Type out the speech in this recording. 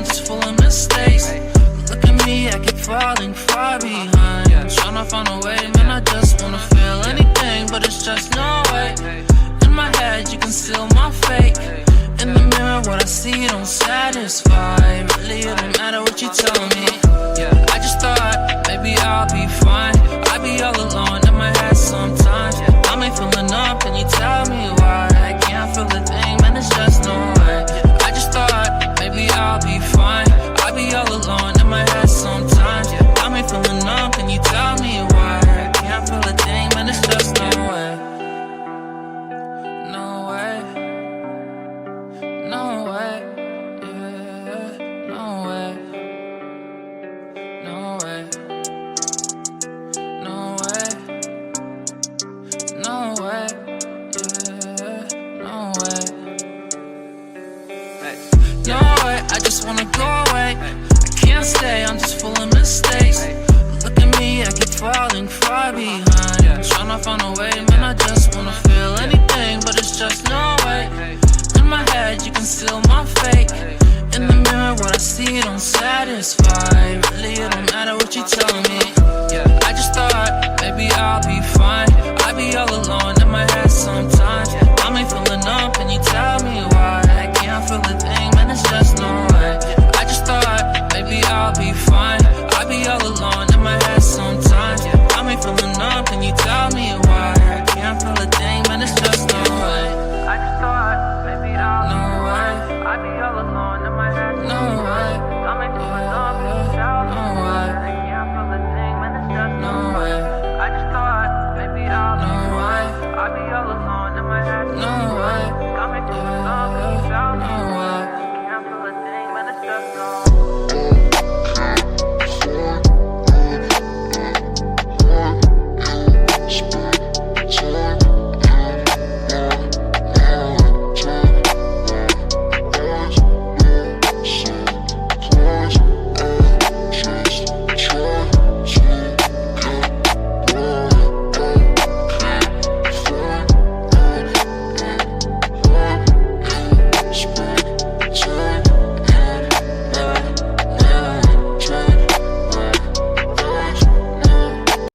just full of mistakes. Look at me, I keep falling far behind. Tryna find a way, man, I just wanna feel anything, but it's just no way. In my head, you can seal my fate. In the mirror, what I see don't satisfy. Really, it don't matter what you tell me. I just thought, maybe I'll be fine. I be all alone in my head sometimes. I ain't feeling up, can you tell me why? I can't feel a thing, man, it's just no way. I just thought, maybe I'll be fine. I be all alone in my head sometimes. I ain't feeling up, can you tell me why? I can't feel a thing, man, it's just no way. No way. No way. Yeah, no way. No way. No way. No way. Yeah, no way. No way, I just wanna go away. I can't stay, I'm just full of mistakes. Look at me, I keep falling far behind. Tryna find a way, man, I just wanna feel anything, but it's just no way. In my head, you can seal my fate. In the mirror, what I see don't satisfy. Really, it don't matter what you tell me. I just thought, maybe I'll be fine.